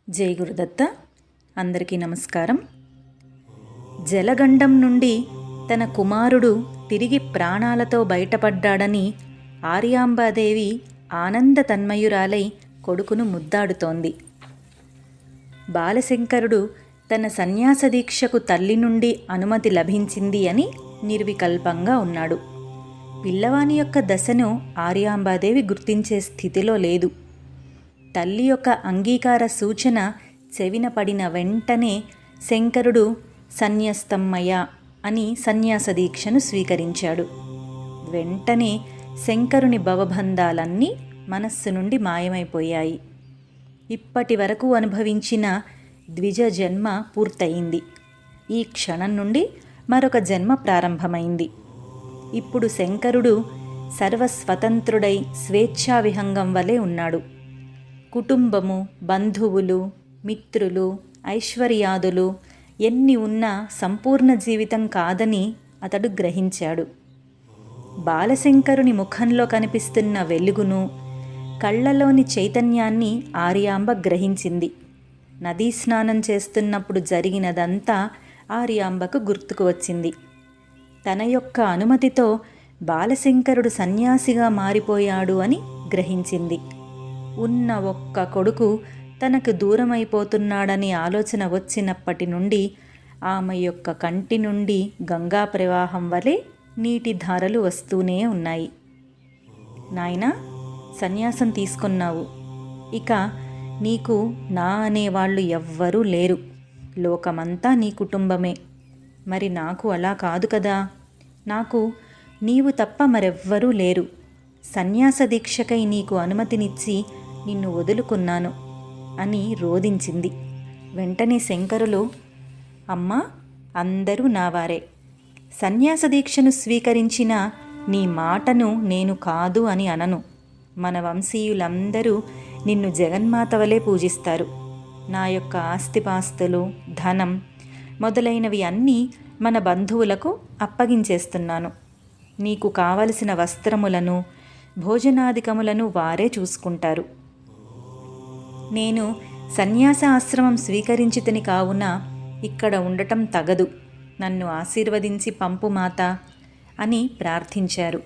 జై గురుదత్త. అందరికీ నమస్కారం. జలగండం నుండి తన కుమారుడు తిరిగి ప్రాణాలతో బయటపడ్డాడని ఆర్యాంబాదేవి ఆనంద తన్మయురాలై కొడుకును ముద్దాడుతోంది. బాలశంకరుడు తన సన్యాస దీక్షకు తల్లి నుండి అనుమతి లభించింది అని నిర్వికల్పంగా ఉన్నాడు. పిల్లవాని యొక్క దశను ఆర్యాంబాదేవి గుర్తించే స్థితిలో లేదు. తల్లి యొక్క అంగీకార సూచన చెవిన పడిన వెంటనే శంకరుడు సన్యస్తమ్మయ్య అని సన్యాస దీక్షను స్వీకరించాడు. వెంటనే శంకరుని భవబంధాలన్నీ మనస్సు నుండి మాయమైపోయాయి. ఇప్పటి వరకు అనుభవించిన ద్విజ జన్మ పూర్తయింది. ఈ క్షణం నుండి మరొక జన్మ ప్రారంభమైంది. ఇప్పుడు శంకరుడు సర్వస్వతంత్రుడై స్వేచ్ఛావిహంగం వలె ఉన్నాడు. కుటుంబము, బంధువులు, మిత్రులు, ఐశ్వర్యాదులు ఎన్ని ఉన్నా సంపూర్ణ జీవితం కాదని అతడు గ్రహించాడు. బాలశంకరుని ముఖంలో కనిపిస్తున్న వెలుగును, కళ్ళలోని చైతన్యాన్ని ఆర్యాంబ గ్రహించింది. నదీ స్నానం చేస్తున్నప్పుడు జరిగినదంతా ఆర్యాంబకు గుర్తుకు వచ్చింది. తన యొక్క అనుమతితో బాలశంకరుడు సన్యాసిగా మారిపోయాడు అని గ్రహించింది. ఉన్న ఒక్క కొడుకు తనకు దూరమైపోతున్నాడని ఆలోచన వచ్చినప్పటి నుండి ఆమె యొక్క కంటి నుండి గంగా ప్రవాహం వలె నీటి ధారలు వస్తూనే ఉన్నాయి. నాయనా, సన్యాసం తీసుకున్నావు. ఇక నీకు నా అనేవాళ్ళు ఎవ్వరూ లేరు. లోకమంతా నీ కుటుంబమే. మరి నాకు అలా కాదు కదా. నాకు నీవు తప్ప మరెవ్వరూ లేరు. సన్యాస దీక్షకై నీకు అనుమతినిచ్చి నిన్ను వదులుకున్నాను అని రోదించింది. వెంటనే శంకరులు, అమ్మా, అందరూ నావారే. సన్యాస దీక్షను స్వీకరించిన నీ మాటను నేను కాదు అని అనను. మన వంశీయులందరూ నిన్ను జగన్మాత వలె పూజిస్తారు. నా యొక్క ఆస్తిపాస్తులు, ధనం మొదలైనవి అన్నీ మన బంధువులకు అప్పగించేస్తున్నాను. నీకు కావలసిన వస్త్రములను, భోజనాదికములను వారే చూసుకుంటారు. నేను సన్యాస ఆశ్రమం స్వీకరించితిని కావున ఇక్కడ ఉండటం తగదు. నన్ను ఆశీర్వదించి పంపు మాత అని ప్రార్థించారు.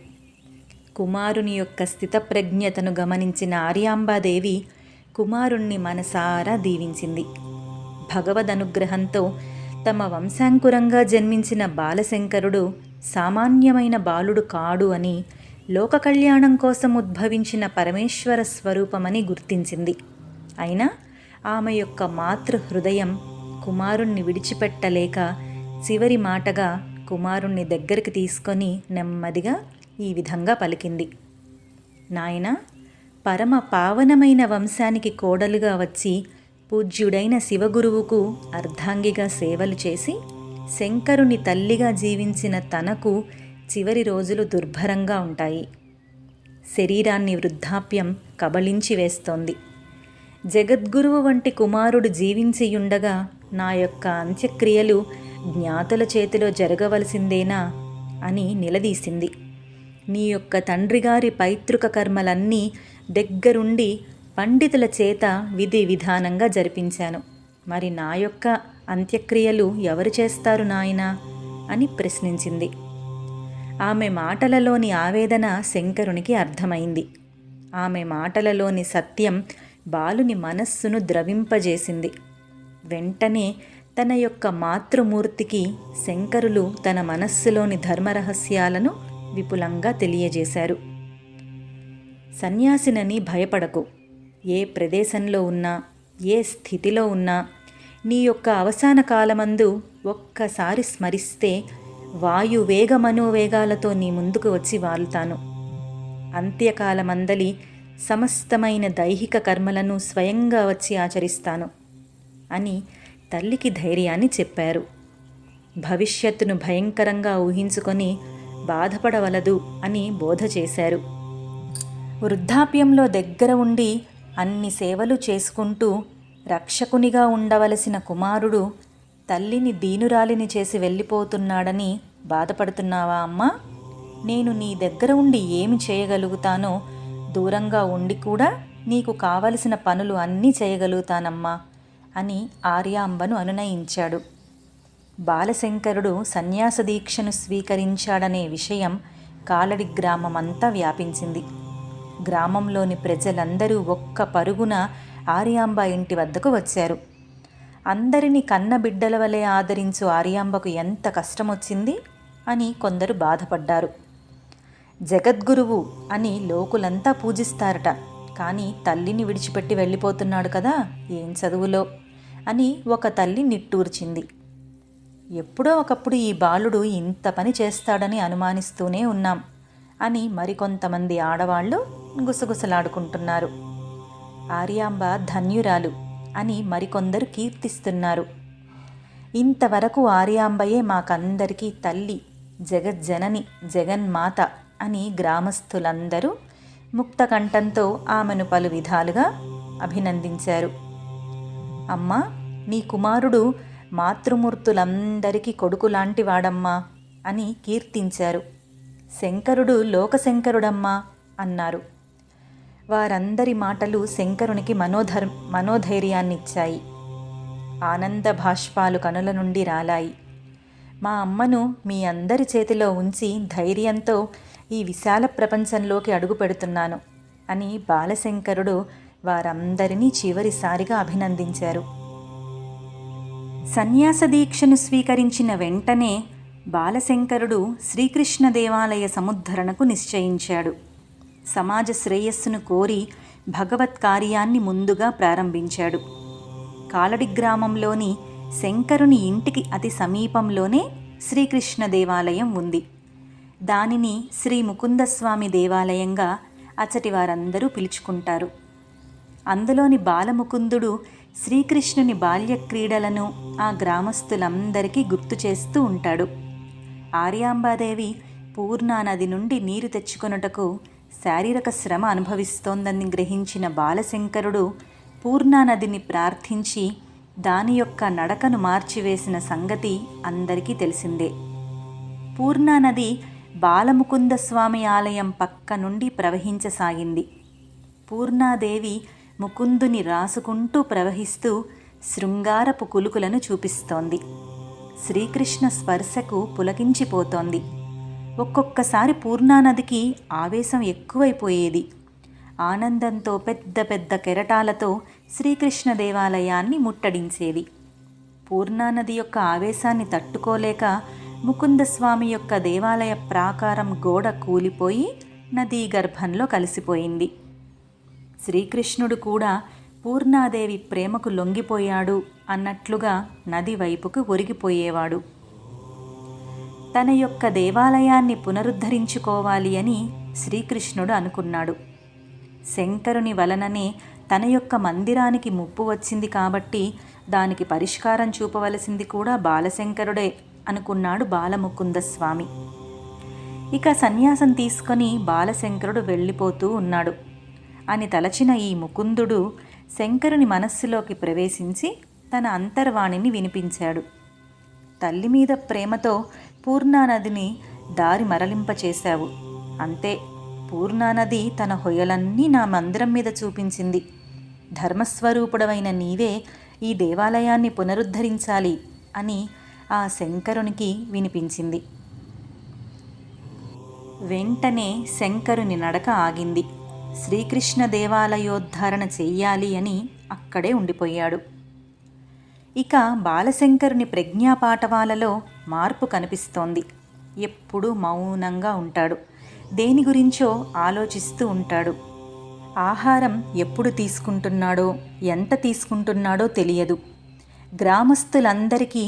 కుమారుని యొక్క స్థితప్రజ్ఞతను గమనించిన ఆర్యాంబాదేవి కుమారుణ్ణి మనసారా దీవించింది. భగవదనుగ్రహంతో తమ వంశాంకురంగా జన్మించిన బాలశంకరుడు సామాన్యమైన బాలుడు కాడు అని, లోక కళ్యాణం కోసం ఉద్భవించిన పరమేశ్వర స్వరూపమని గుర్తించింది. అయినా ఆమె యొక్క మాతృ హృదయం కుమారుణ్ణి విడిచిపెట్టలేక చివరి మాటగా కుమారుణ్ణి దగ్గరికి తీసుకొని నెమ్మదిగా ఈ విధంగా పలికింది. నాయనా, పరమ పావనమైన వంశానికి కోడలుగా వచ్చి పూజ్యుడైన శివగురువుకు అర్ధాంగిగా సేవలు చేసి శంకరుని తల్లిగా జీవించిన తనకు చివరి రోజులు దుర్భరంగా ఉంటాయి. శరీరాన్ని వృద్ధాప్యం కబళించి వేస్తోంది. జగద్గురువు వంటి కుమారుడు జీవించియుండగా నా యొక్క అంత్యక్రియలు జ్ఞాతుల చేతిలో జరగవలసిందేనా అని నిలదీసింది. నీ యొక్క తండ్రిగారి పైతృక కర్మలన్నీ దగ్గరుండి పండితుల చేత విధి విధానంగా జరిపించాను. మరి నా యొక్క అంత్యక్రియలు ఎవరు చేస్తారు నాయనా అని ప్రశ్నించింది. ఆమె మాటలలోని ఆవేదన శంకరునికి అర్థమైంది. ఆమె మాటలలోని సత్యం బాలుని మనస్సును ద్రవింపజేసింది. వెంటనే తన యొక్క మాతృమూర్తికి శంకరులు తన మనస్సులోని ధర్మరహస్యాలను విపులంగా తెలియజేశారు. సన్యాసినని భయపడకు. ఏ ప్రదేశంలో ఉన్నా, ఏ స్థితిలో ఉన్నా నీ యొక్క అవసాన కాలమందు ఒక్కసారి స్మరిస్తే వాయువేగ మనోవేగాలతో నీ ముందుకు వచ్చి వాలుతాను. అంత్యకాలమందలి సమస్తమైన దైహిక కర్మలను స్వయంగా వచ్చి ఆచరిస్తాను అని తల్లికి ధైర్యాన్ని చెప్పారు. భవిష్యత్తును భయంకరంగా ఊహించుకొని బాధపడవలదు అని బోధ చేశారు. వృద్ధాప్యంలో దగ్గర ఉండి అన్ని సేవలు చేసుకుంటూ రక్షకునిగా ఉండవలసిన కుమారుడు తల్లిని దీనురాలిని చేసి వెళ్ళిపోతున్నాడని బాధపడుతున్నావా అమ్మా? నేను నీ దగ్గర ఉండి ఏమి చేయగలుగుతానో దూరంగా ఉండి కూడా నీకు కావలసిన పనులు అన్నీ చేయగలుగుతానమ్మా అని ఆర్యాంబను అనునయించాడు. బాలశంకరుడు సన్యాస దీక్షను స్వీకరించాడనే విషయం కాలడి గ్రామమంతా వ్యాపించింది. గ్రామంలోని ప్రజలందరూ ఒక్క పరుగున ఆర్యాంబ ఇంటి వద్దకు వచ్చారు. అందరినీ కన్నబిడ్డల వలె ఆదరించు ఆర్యాంబకు ఎంత కష్టమొచ్చింది అని కొందరు బాధపడ్డారు. జగద్గురువు అని లోకులంతా పూజిస్తారట, కానీ తల్లిని విడిచిపెట్టి వెళ్ళిపోతున్నాడు కదా, ఏం చదువులో అని ఒక తల్లి నిట్టూర్చింది. ఎప్పుడో ఒకప్పుడు ఈ బాలుడు ఇంత పని చేస్తాడని అనుమానిస్తూనే ఉన్నాం అని మరికొంతమంది ఆడవాళ్లు గుసగుసలాడుకుంటున్నారు. ఆర్యాంబ ధన్యురాలు అని మరికొందరు కీర్తిస్తున్నారు. ఇంతవరకు ఆర్యాంబయే మాకందరికీ తల్లి, జగజ్జనని, జగన్మాత అని గ్రామస్థులందరూ ముక్తకంఠంతో ఆమెను పలు విధాలుగా అభినందించారు. అమ్మా, నీ కుమారుడు మాతృమూర్తులందరికీ కొడుకులాంటి వాడమ్మా అని కీర్తించారు. శంకరుడు లోకశంకరుడమ్మా అన్నారు. వారందరి మాటలు శంకరునికి మనోధైర్యాన్నిచ్చాయి. ఆనంద భాష్పాలు కనుల నుండి రాలాయి. మా అమ్మను మీ అందరి చేతిలో ఉంచి ధైర్యంతో ఈ విశాల ప్రపంచంలోకి అడుగు పెడుతున్నాను అని బాలశంకరుడు వారందరినీ చివరిసారిగా అభినందించారు. సన్యాస దీక్షను స్వీకరించిన వెంటనే బాలశంకరుడు శ్రీకృష్ణ దేవాలయ సముద్ధరణకు నిశ్చయించాడు. సమాజ శ్రేయస్సును కోరి భగవత్ కార్యాన్ని ముందుగా ప్రారంభించాడు. కాలడి గ్రామంలోని శంకరుని ఇంటికి అతి సమీపంలోనే శ్రీకృష్ణ దేవాలయం ఉంది. దానిని శ్రీ ముకుందస్వామి దేవాలయంగా అచ్చటి వారందరూ పిలుచుకుంటారు. అందులోని బాలముకుందుడు శ్రీకృష్ణుని బాల్య క్రీడలను ఆ గ్రామస్తులందరికీ గుర్తు చేస్తూ ఉంటాడు. ఆర్యాంబాదేవి పూర్ణానది నుండి నీరు తెచ్చుకొనుటకు శారీరక శ్రమ అనుభవిస్తోందని గ్రహించిన బాలశంకరుడు పూర్ణానదిని ప్రార్థించి దాని యొక్క నడకను మార్చివేసిన సంగతి అందరికీ తెలిసిందే. పూర్ణానది బాలముకుంద స్వామి ఆలయం పక్క నుండి ప్రవహించసాగింది. పూర్ణాదేవి ముకుందుని రాసుకుంటూ ప్రవహిస్తూ శృంగారపు కులుకులను చూపిస్తోంది. శ్రీకృష్ణ స్పర్శకు పులకించిపోతోంది. ఒక్కొక్కసారి పూర్ణానదికి ఆవేశం ఎక్కువైపోయేది. ఆనందంతో పెద్ద పెద్ద కెరటాలతో శ్రీకృష్ణ దేవాలయాన్ని ముట్టడించేది. పూర్ణానది యొక్క ఆవేశాన్ని తట్టుకోలేక ముకుందస్వామి యొక్క దేవాలయ ప్రాకారం గోడ కూలిపోయి నదీ గర్భంలో కలిసిపోయింది. శ్రీకృష్ణుడు కూడా పూర్ణాదేవి ప్రేమకు లొంగిపోయాడు అన్నట్లుగా నది వైపుకు ఒరిగిపోయేవాడు. తన యొక్క దేవాలయాన్ని పునరుద్ధరించుకోవాలి అని శ్రీకృష్ణుడు అనుకున్నాడు. శంకరుని వలననే తన యొక్క మందిరానికి ముప్పు వచ్చింది కాబట్టి దానికి పరిష్కారం చూపవలసింది కూడా బాలశంకరుడే అనుకున్నాడు బాలముకుందస్వామి. ఇక సన్యాసం తీసుకొని బాలశంకరుడు వెళ్ళిపోతూ ఉన్నాడు అని తలచిన ఈ ముకుందుడు శంకరుని మనస్సులోకి ప్రవేశించి తన అంతర్వాణిని వినిపించాడు. తల్లి మీద ప్రేమతో పూర్ణానదిని దారి మరలింపచేశావు. అంతే, పూర్ణానది తన హొయలన్నీ నా మందిరం మీద చూపించింది. ధర్మస్వరూపుడవైన నీవే ఈ దేవాలయాన్ని పునరుద్ధరించాలి అని ఆ శంకరునికి వినిపించింది. వెంటనే శంకరుని నడక ఆగింది. శ్రీకృష్ణ దేవాలయోద్ధారణ చెయ్యాలి అని అక్కడే ఉండిపోయాడు. ఇక బాలశంకరుని ప్రజ్ఞాపాఠవాలలో మార్పు కనిపిస్తోంది. ఎప్పుడూ మౌనంగా ఉంటాడు. దేని గురించో ఆలోచిస్తూ ఉంటాడు. ఆహారం ఎప్పుడు తీసుకుంటున్నాడో, ఎంత తీసుకుంటున్నాడో తెలియదు. గ్రామస్తులందరికీ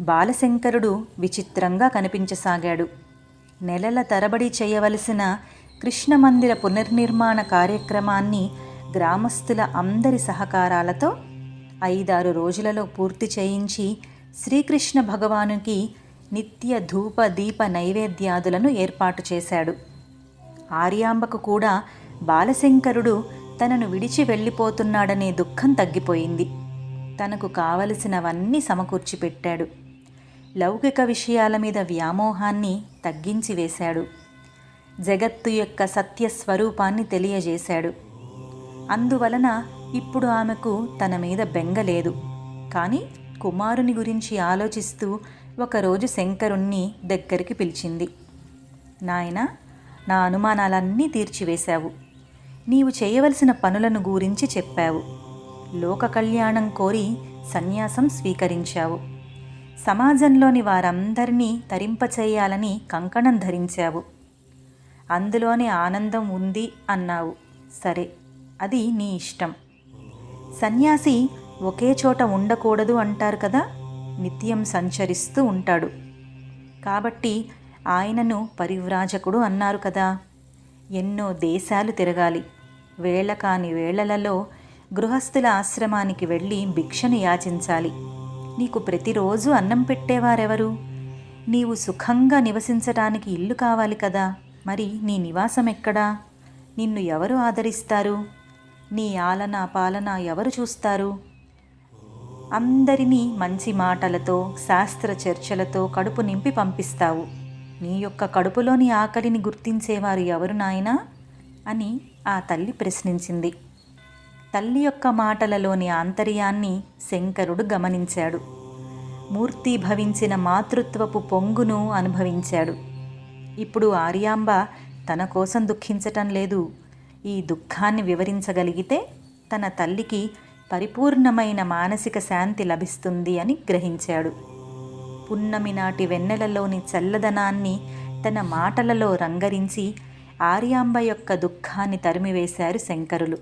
బాలశంకరుడు విచిత్రంగా కనిపించసాగాడు. నెలల తరబడి చేయవలసిన కృష్ణమందిర పునర్నిర్మాణ కార్యక్రమాన్ని గ్రామస్తుల అందరి సహకారాలతో 5-6 రోజులలో పూర్తి చేయించి శ్రీకృష్ణ భగవానుకి నిత్య ధూప దీప నైవేద్యాదులను ఏర్పాటు చేశాడు. ఆర్యాంబకు కూడా బాలశంకరుడు తనను విడిచి వెళ్ళిపోతున్నాడనే దుఃఖం తగ్గిపోయింది. తనకు కావలసినవన్నీ సమకూర్చిపెట్టాడు. లౌకిక విషయాల మీద వ్యామోహాన్ని తగ్గించి వేశాడు. జగత్తు యొక్క సత్యస్వరూపాన్ని తెలియజేశాడు. అందువలన ఇప్పుడు ఆమెకు తన మీద బెంగలేదు. కానీ కుమారుని గురించి ఆలోచిస్తూ ఒకరోజు శంకరుణ్ణి దగ్గరికి పిలిచింది. నాయనా, నా అనుమానాలన్నీ తీర్చివేశావు. నీవు చేయవలసిన పనులను గురించి చెప్పావు. లోక కళ్యాణం కోరి సన్యాసం స్వీకరించావు. సమాజంలోని వారందరినీ తరింపచేయాలని కంకణం ధరించావు. అందులోనే ఆనందం ఉంది అన్నావు. సరే, అది నీ ఇష్టం. సన్యాసి ఒకే చోట ఉండకూడదు అంటారు కదా, నిత్యం సంచరిస్తూ ఉంటాడు. కాబట్టి ఆయనను పరివ్రాజకుడు అన్నారు కదా. ఎన్నో దేశాలు తిరగాలి. వేళ కాని వేళలలో గృహస్థుల ఆశ్రమానికి వెళ్ళి భిక్షను యాచించాలి. నీకు ప్రతిరోజు అన్నం పెట్టేవారెవరు? నీవు సుఖంగా నివసించటానికి ఇల్లు కావాలి కదా. మరి నీ నివాసం ఎక్కడా? నిన్ను ఎవరు ఆదరిస్తారు? నీ ఆలన పాలన ఎవరు చూస్తారు? అందరినీ మంచి మాటలతో, శాస్త్ర చర్చలతో కడుపు నింపి పంపిస్తావు. నీ యొక్క కడుపులోని ఆకలిని గుర్తించేవారు ఎవరు నాయనా అని ఆ తల్లి ప్రశ్నించింది. తల్లి యొక్క మాటలలోని ఆంతర్యాన్ని శంకరుడు గమనించాడు. మూర్తీభవించిన మాతృత్వపు పొంగును అనుభవించాడు. ఇప్పుడు ఆర్యాంబ తన కోసం దుఃఖించటం లేదు. ఈ దుఃఖాన్ని వివరించగలిగితే తన తల్లికి పరిపూర్ణమైన మానసిక శాంతి లభిస్తుంది అని గ్రహించాడు. పున్నమి నాటి వెన్నెలలోని చల్లదనాన్ని తన మాటలలో రంగరించి ఆర్యాంబ యొక్క దుఃఖాన్ని తరిమివేశారు శంకరులు.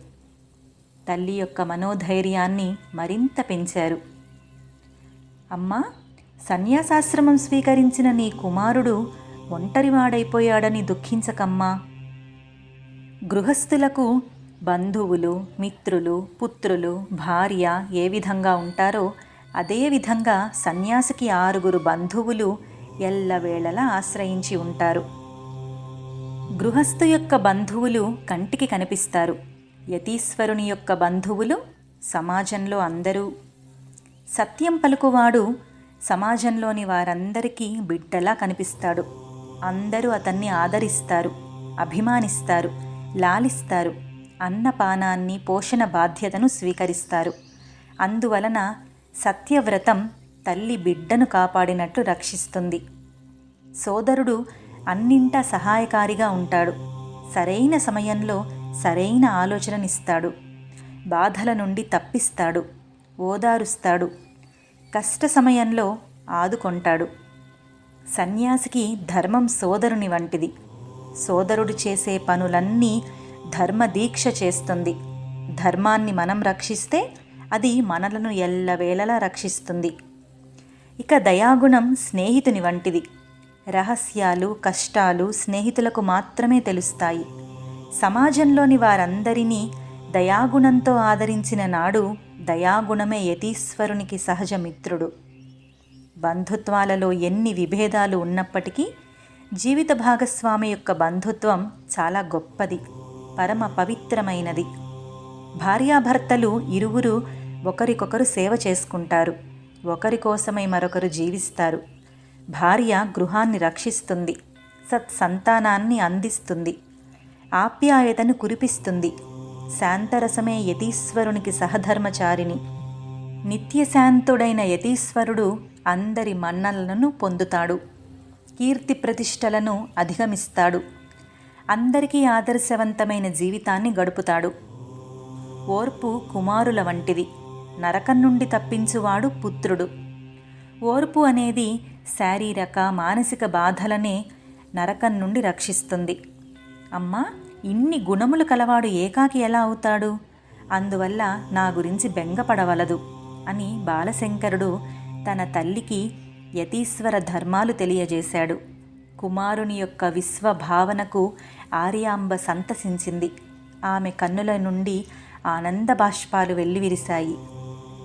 తల్లి యొక్క మనోధైర్యాన్ని మరింత పెంచారు. అమ్మా, సన్యాసాశ్రమం స్వీకరించిన నీ కుమారుడు ఒంటరివాడైపోయాడని దుఃఖించకమ్మా. గృహస్థులకు బంధువులు, మిత్రులు, పుత్రులు, భార్య ఏ విధంగా ఉంటారో అదేవిధంగా సన్యాసికి 6 బంధువులు ఎల్లవేళలా ఆశ్రయించి ఉంటారు. గృహస్థు యొక్క బంధువులు కంటికి కనిపిస్తారు. యతీశ్వరుని యొక్క బంధువులు సమాజంలో అందరూ. సత్యం పలుకువాడు సమాజంలోని వారందరికీ బిడ్డలా కనిపిస్తాడు. అందరూ అతన్ని ఆదరిస్తారు, అభిమానిస్తారు, లాలిస్తారు. అన్నపానాన్ని, పోషణ బాధ్యతను స్వీకరిస్తారు. అందువలన సత్యవ్రతం తల్లి బిడ్డను కాపాడినట్లు రక్షిస్తుంది. సోదరుడు అన్నింటా సహాయకారిగా ఉంటాడు. సరైన సమయంలో సరైన ఆలోచననిస్తాడు. బాధల నుండి తప్పిస్తాడు, ఓదారుస్తాడు. కష్ట సమయంలో ఆదుకొంటాడు. సన్యాసికి ధర్మం సోదరుని వంటిది. సోదరుడు చేసే పనులన్నీ ధర్మదీక్ష చేస్తుంది. ధర్మాన్ని మనం రక్షిస్తే అది మనలను ఎల్లవేళలా రక్షిస్తుంది. ఇక దయాగుణం స్నేహితుని వంటిది. రహస్యాలు, కష్టాలు స్నేహితులకు మాత్రమే తెలుస్తాయి. సమాజంలోని వారందరినీ దయాగుణంతో ఆదరించిన నాడు దయాగుణమే యతీశ్వరునికి సహజ మిత్రుడు. బంధుత్వాలలో ఎన్ని విభేదాలు ఉన్నప్పటికీ జీవిత భాగస్వామి యొక్క బంధుత్వం చాలా గొప్పది, పరమ పవిత్రమైనది. భార్యాభర్తలు ఇరువురు ఒకరికొకరు సేవ చేసుకుంటారు. ఒకరి కోసమై మరొకరు జీవిస్తారు. భార్య గృహాన్ని రక్షిస్తుంది, సత్సంతానాన్ని అందిస్తుంది, ఆప్యాయతను కురిపిస్తుంది. శాంతరసమే యతీశ్వరునికి సహధర్మచారిణి. నిత్యశాంతుడైన యతీశ్వరుడు అందరి మన్ననలను పొందుతాడు, కీర్తి ప్రతిష్టలను అధిగమిస్తాడు, అందరికీ ఆదర్శవంతమైన జీవితాన్ని గడుపుతాడు. ఓర్పు కుమారుల వంటిది. నరకం నుండి తప్పించువాడు పుత్రుడు. ఓర్పు అనేది శారీరక, మానసిక బాధలనే నరకం నుండి రక్షిస్తుంది. అమ్మా, ఇన్ని గుణములు కలవాడు ఏకాకి ఎలా అవుతాడు? అందువల్ల నా గురించి బెంగపడవలదు అని బాలశంకరుడు తన తల్లికి యతీశ్వర ధర్మాలు తెలియజేశాడు. కుమారుని యొక్క విశ్వభావనకు ఆర్యాంబ సంతసించింది. ఆమె కన్నుల నుండి ఆనంద బాష్పాలు వెల్లివిరిశాయి.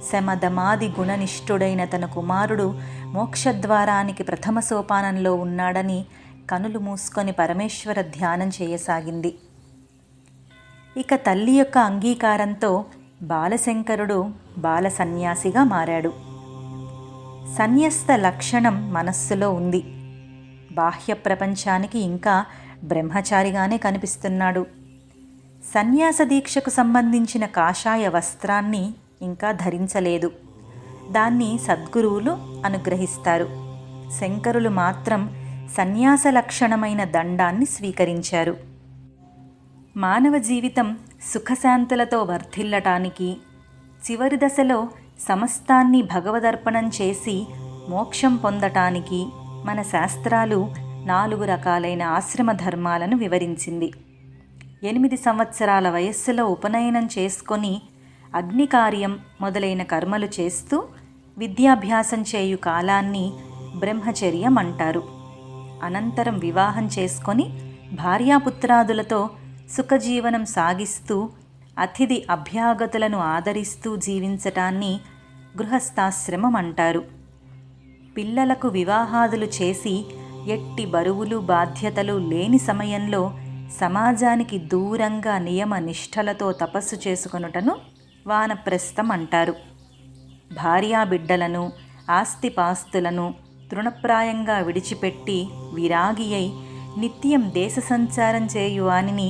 శమదమాది గుణనిష్ఠుడైన తన కుమారుడు మోక్షద్వారానికి ప్రథమ సోపానంలో ఉన్నాడని కనులు మూసుకొని పరమేశ్వర ధ్యానం చేయసాగింది. ఇక తల్లి యొక్క అంగీకారంతో బాలశంకరుడు బాల సన్యాసిగా మారాడు. సన్యస్త లక్షణం మనస్సులో ఉంది. బాహ్య ప్రపంచానికి ఇంకా బ్రహ్మచారిగానే కనిపిస్తున్నాడు. సన్యాస దీక్షకు సంబంధించిన కాషాయ వస్త్రాన్ని ఇంకా ధరించలేదు. దాన్ని సద్గురువులు అనుగ్రహిస్తారు. శంకరులు మాత్రం సన్యాస లక్షణమైన దండాన్ని స్వీకరించారు. మానవ జీవితం సుఖశాంతులతో వర్ధిల్లటానికి, చివరి దశలో సమస్తాన్ని భగవదర్పణం చేసి మోక్షం పొందటానికి మన శాస్త్రాలు 4 రకాలైన ఆశ్రమ ధర్మాలను వివరించింది. 8 సంవత్సరాల వయస్సులో ఉపనయనం చేసుకొని అగ్నికార్యం మొదలైన కర్మలు చేస్తూ విద్యాభ్యాసం చేయు కాలాన్ని బ్రహ్మచర్యం అంటారు. అనంతరం వివాహం చేసుకొని భార్యాపుత్రాదులతో సుఖజీవనం సాగిస్తూ అతిథి అభ్యాగతులను ఆదరిస్తూ జీవించటాన్ని గృహస్థాశ్రమం అంటారు. పిల్లలకు వివాహాదులు చేసి ఎట్టి బరువులు బాధ్యతలు లేని సమయంలో సమాజానికి దూరంగా నియమ నిష్ఠలతో తపస్సు చేసుకొనుటను వానప్రస్థం అంటారు. భార్యాబిడ్డలను ఆస్తిపాస్తులను తృణప్రాయంగా విడిచిపెట్టి విరాగి అయి నిత్యం దేశ సంచారం చేయు వానిని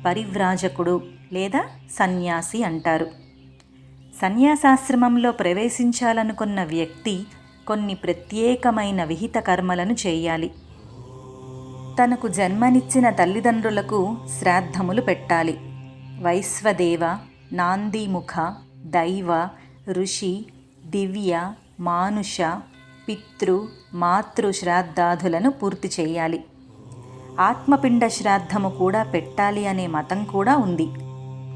పరివ్రాజకుడు లేదా సన్యాసి అంటారు. సన్యాసాశ్రమంలో ప్రవేశించాలనుకున్న వ్యక్తి కొన్ని ప్రత్యేకమైన విహిత కర్మలను చేయాలి. తనకు జన్మనిచ్చిన తల్లిదండ్రులకు శ్రాద్ధములు పెట్టాలి. వైశ్వదేవ, నాందీముఖ, దైవ, ఋషి, దివ్య, మానుష, పితృ, మాతృ శ్రాద్ధాదులను పూర్తి చేయాలి. ఆత్మపిండ శ్రాద్ధము కూడా పెట్టాలి అనే మతం కూడా ఉంది.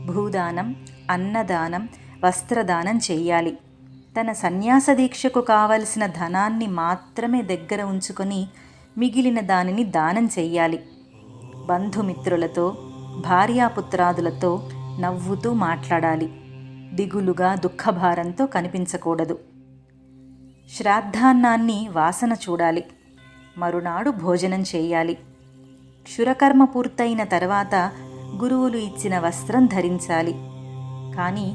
భూదానం, అన్నదానం, వస్త్రదానం చెయ్యాలి. తన సన్యాస దీక్షకు కావలసిన ధనాన్ని మాత్రమే దగ్గర ఉంచుకొని మిగిలిన దానిని దానం చెయ్యాలి. బంధుమిత్రులతో, భార్యాపుత్రాదులతో నవ్వుతూ మాట్లాడాలి. దిగులుగా దుఃఖభారంతో కనిపించకూడదు. శ్రాద్ధాన్నాన్ని వాసన చూడాలి. మరునాడు భోజనం చేయాలి. క్షురకర్మ పూర్తయిన తర్వాత గురువులు ఇచ్చిన వస్త్రం ధరించాలి. కానీ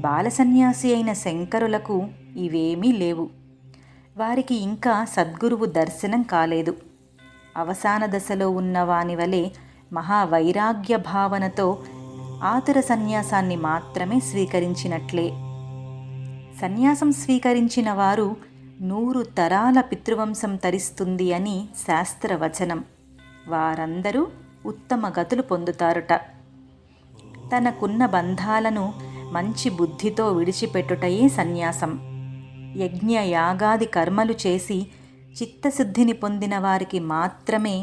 బాలసన్యాసి అయిన శంకరులకు ఇవేమీ లేవు. వారికి ఇంకా సద్గురువు దర్శనం కాలేదు. అవసాన దశలో ఉన్న వాని వలె మహావైరాగ్య భావనతో ఆతుర సన్యాసాన్ని మాత్రమే స్వీకరించినట్లే. సన్యాసం స్వీకరించిన వారు 100 తరాల పితృవంశం తరిస్తుంది అని శాస్త్రవచనం. వారందరూ ఉత్తమ గతులు పొందుతారుట. తనకున్న బంధాలను మంచి బుద్ధితో విడిచిపెట్టుటయే సన్యాసం. యజ్ఞ యాగాది కర్మలు చేసి చిత్తశుద్ధిని పొందిన వారికి మాత్రమే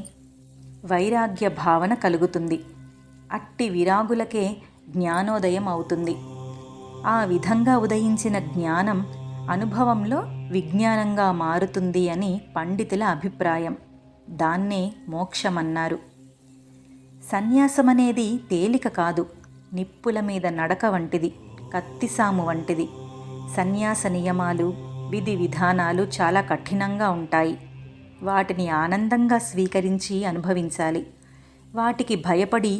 వైరాగ్య భావన కలుగుతుంది. అట్టి విరాగులకే జ్ఞానోదయం అవుతుంది. ఆ విధంగా ఉదయించిన జ్ఞానం అనుభవంలో విజ్ఞానంగా మారుతుంది అని పండితుల అభిప్రాయం. దాన్నే మోక్షమన్నారు. సన్యాసమనేది తేలిక కాదు. నిప్పుల మీద నడక వంటిది, కత్తిసాము వంటిది. సన్యాస నియమాలు, విధి విధానాలు చాలా కఠినంగా ఉంటాయి. వాటిని ఆనందంగా స్వీకరించి అనుభవించాలి. వాటికి భయపడి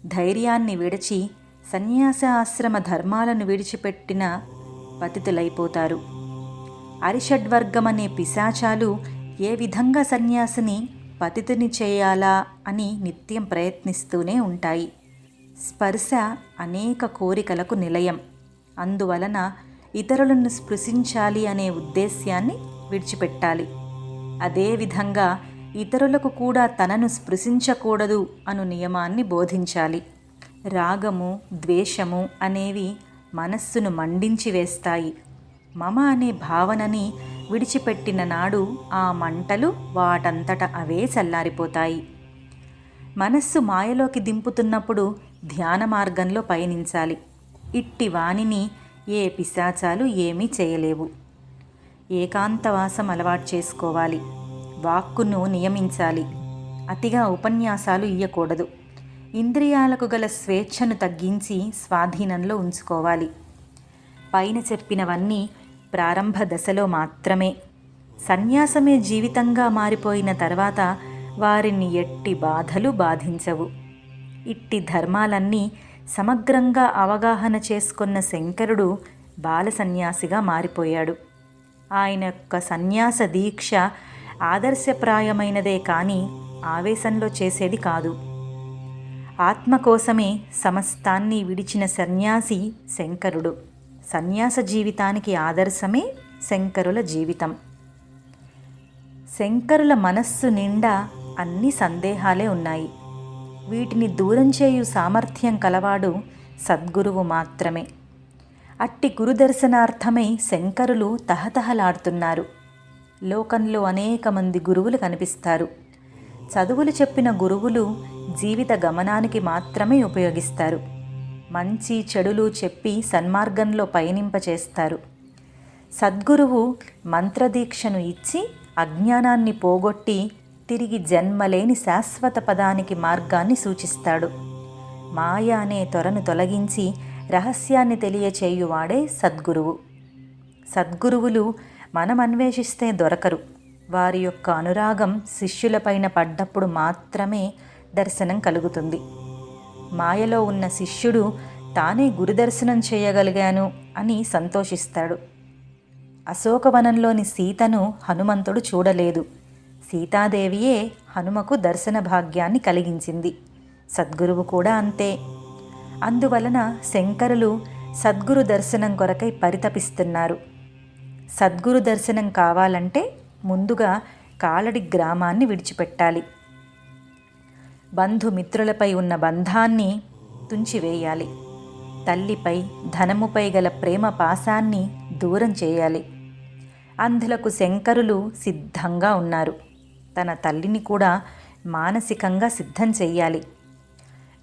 ధైర్యాన్ని విడిచి సన్యాస ఆశ్రమ ధర్మాలను విడిచిపెట్టిన పతితులైపోతారు. అరిషడ్వర్గమనే పిశాచాలు ఏ విధంగా సన్యాసిని పతితుని చేయాలా అని నిత్యం ప్రయత్నిస్తూనే ఉంటాయి. స్పర్శ అనేక కోరికలకు నిలయం. అందువలన ఇతరులను స్పృశించాలి అనే ఉద్దేశ్యాన్ని విడిచిపెట్టాలి. అదేవిధంగా ఇతరులకు కూడా తనను స్పృశించకూడదు అను నియమాన్ని బోధించాలి. రాగము, ద్వేషము అనేవి మనస్సును మండించి వేస్తాయి. మమ అనే భావనని విడిచిపెట్టిన నాడు ఆ మంటలు వాటంతట అవే చల్లారిపోతాయి. మనస్సు మాయలోకి దింపుతున్నప్పుడు ధ్యాన మార్గంలో పయనించాలి. ఇట్టి వానిని ఏ పిశాచాలు ఏమీ చేయలేవు. ఏకాంతవాసం అలవాటు చేసుకోవాలి. వాక్కును నియమించాలి. అతిగా ఉపన్యాసాలు ఇయ్యకూడదు. ఇంద్రియాలకు గల స్వేచ్ఛను తగ్గించి స్వాధీనంలో ఉంచుకోవాలి. పైన చెప్పినవన్నీ ప్రారంభ దశలో మాత్రమే. సన్యాసమే జీవితంగా మారిపోయిన తర్వాత వారిని ఎట్టి బాధలు బాధించవు. ఇట్టి ధర్మాలన్నీ సమగ్రంగా అవగాహన చేసుకున్న శంకరుడు బాల సన్యాసిగా మారిపోయాడు. ఆయన యొక్క సన్యాస దీక్ష ఆదర్శప్రాయమైనదే కానీ ఆవేశంలో చేసేది కాదు. ఆత్మ కోసమే సమస్తాన్ని విడిచిన సన్యాసి శంకరుడు. సన్యాస జీవితానికి ఆదర్శమే శంకరుల జీవితం. శంకరుల మనస్సు నిండా అన్ని సందేహాలే ఉన్నాయి. వీటిని దూరం చేయు సామర్థ్యం కలవాడు సద్గురువు మాత్రమే. అట్టి గురుదర్శనార్థమై శంకరులు తహతహలాడుతున్నారు. లోకంలో అనేక మంది గురువులు కనిపిస్తారు. చదువులు చెప్పిన గురువులు జీవిత గమనానికి మాత్రమే ఉపయోగిస్తారు. మంచి చెడులు చెప్పి సన్మార్గంలో పయనింపచేస్తారు. సద్గురువు మంత్రదీక్షను ఇచ్చి అజ్ఞానాన్ని పోగొట్టి తిరిగి జన్మలేని శాశ్వత పదానికి మార్గాన్ని సూచిస్తాడు. మాయ అనే త్వరను తొలగించి రహస్యాన్ని తెలియచేయువాడే సద్గురువు. సద్గురువులు మనం అన్వేషిస్తే దొరకరు. వారి యొక్క అనురాగం శిష్యులపైన పడ్డప్పుడు మాత్రమే దర్శనం కలుగుతుంది. మాయలో ఉన్న శిష్యుడు తానే గురుదర్శనం చేయగలిగాను అని సంతోషిస్తాడు. అశోకవనంలోని సీతను హనుమంతుడు చూడలేదు. సీతాదేవియే హనుమకు దర్శన భాగ్యాన్ని కలిగించింది. సద్గురువు కూడా అంతే. అందువలన శంకరులు సద్గురు దర్శనం కొరకై పరితపిస్తున్నారు. సద్గురు దర్శనం కావాలంటే ముందుగా కాలడి గ్రామాన్ని విడిచిపెట్టాలి. బంధుమిత్రులపై ఉన్న బంధాన్ని తుంచివేయాలి. తల్లిపై ధనముపై గల ప్రేమ పాశాన్ని దూరం చేయాలి. అందులకు శంకరులు సిద్ధంగా ఉన్నారు. తన తల్లిని కూడా మానసికంగా సిద్ధం చెయ్యాలి.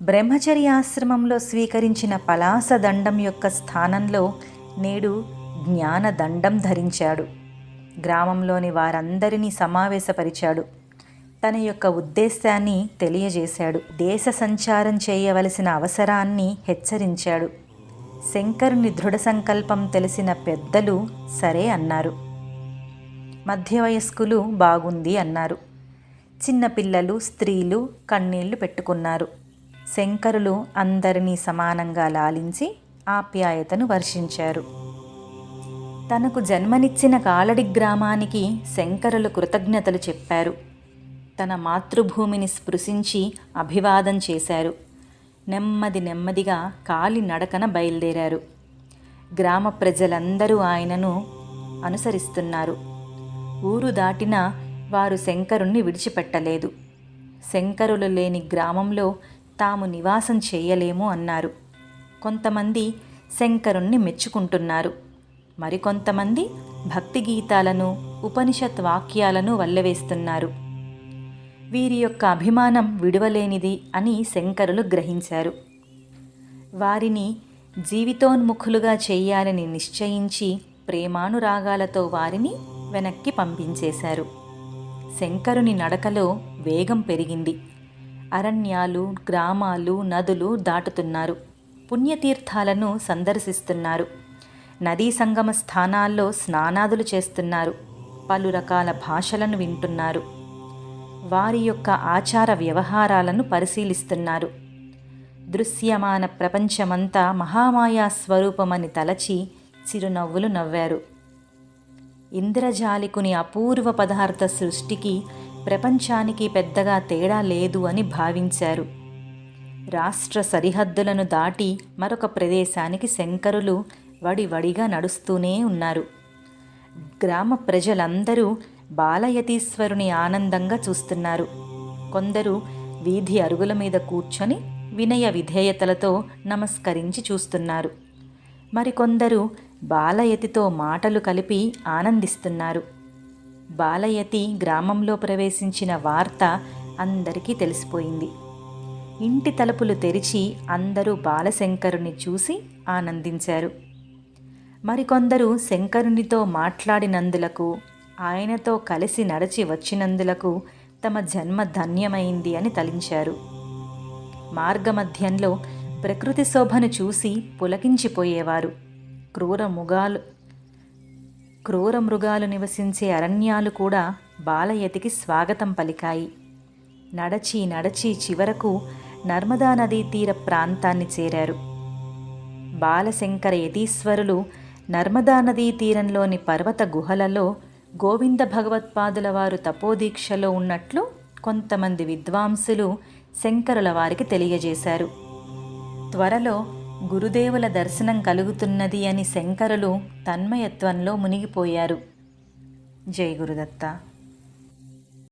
బ్రహ్మచర్య ఆశ్రమంలో స్వీకరించిన పలాస దండం యొక్క స్థానంలో నేడు జ్ఞానదండం ధరించాడు. గ్రామంలోని వారందరినీ సమావేశపరిచాడు. తన యొక్క ఉద్దేశాన్ని తెలియజేశాడు. దేశ సంచారం చేయవలసిన అవసరాన్ని హెచ్చరించాడు. శంకరుని దృఢ సంకల్పం తెలిసిన పెద్దలు సరే అన్నారు. మధ్య వయస్కులు బాగుంది అన్నారు. చిన్నపిల్లలు, స్త్రీలు కన్నీళ్లు పెట్టుకున్నారు. శంకరులు అందరినీ సమానంగా లాలించి ఆప్యాయతను వర్షించారు. తనకు జన్మనిచ్చిన కాలడి గ్రామానికి శంకరులు కృతజ్ఞతలు చెప్పారు. తన మాతృభూమిని స్పృశించి అభివాదం చేశారు. నెమ్మదిగా కాలి నడకన బయలుదేరారు. గ్రామ ప్రజలందరూ ఆయనను అనుసరిస్తున్నారు. ఊరు దాటినా వారు శంకరుణ్ణి విడిచిపెట్టలేదు. శంకరులు లేని గ్రామంలో తాము నివాసం చేయలేము అన్నారు. కొంతమంది శంకరుణ్ణి మెచ్చుకుంటున్నారు. మరికొంతమంది భక్తి గీతాలను, ఉపనిషత్ వాక్యాలను వల్లెవేస్తున్నారు. వీరి యొక్క అభిమానం విడువలేనిది అని శంకరులు గ్రహించారు. వారిని జీవితోన్ముఖులుగా చెయ్యాలని నిశ్చయించి ప్రేమానురాగాలతో వారిని వెనక్కి పంపించేశారు. శంకరుని నడకలో వేగం పెరిగింది. అరణ్యాలు, గ్రామాలు, నదులు దాటుతున్నారు. పుణ్యతీర్థాలను సందర్శిస్తున్నారు. నదీ సంగమ స్థానాల్లో స్నానాదులు చేస్తున్నారు. పలు రకాల భాషలను వింటున్నారు. వారి యొక్క ఆచార వ్యవహారాలను పరిశీలిస్తున్నారు. దృశ్యమాన ప్రపంచమంతా మహామాయా స్వరూపమని తలచి చిరునవ్వులు నవ్వారు. ఇంద్రజాలికుని అపూర్వ పదార్థ సృష్టికి ప్రపంచానికి పెద్దగా తేడా లేదు అని భావించారు. రాష్ట్ర సరిహద్దులను దాటి మరొక ప్రదేశానికి శంకరులు వడివడిగా నడుస్తూనే ఉన్నారు. గ్రామ ప్రజలందరూ బాలయతీశ్వరుని ఆనందంగా చూస్తున్నారు. కొందరు వీధి అరుగుల మీద కూర్చొని వినయ విధేయతలతో నమస్కరించి చూస్తున్నారు. మరికొందరు బాలయతితో మాటలు కలిపి ఆనందిస్తున్నారు. బాలయతి గ్రామంలో ప్రవేశించిన వార్త అందరికీ తెలిసిపోయింది. ఇంటి తలుపులు తెరిచి అందరూ బాలశంకరుని చూసి ఆనందించారు. మరికొందరు శంకరునితో మాట్లాడినందులకు, ఆయనతో కలిసి నడిచి వచ్చినందులకు తమ జన్మ ధన్యమైంది అని తలించారు. మార్గమధ్యంలో ప్రకృతి శోభను చూసి పులకించిపోయేవారు. క్రూర మృగాలు నివసించే అరణ్యాలు కూడా బాలయతికి స్వాగతం పలికాయి. నడచి చివరకు నర్మదా నదీ తీర ప్రాంతాన్ని చేరారు. బాలశంకర యతీశ్వరులు నర్మదా నదీ తీరంలోని పర్వత గుహలలో గోవింద భగవత్పాదుల వారు తపోదీక్షలో ఉన్నట్లు కొంతమంది విద్వాంసులు శంకరుల వారికి తెలియజేశారు. త్వరలో గురుదేవుల దర్శనం కలుగుతున్నది అని శంకరులు తన్మయత్వంలో మునిగిపోయారు. జై గురుదత్త.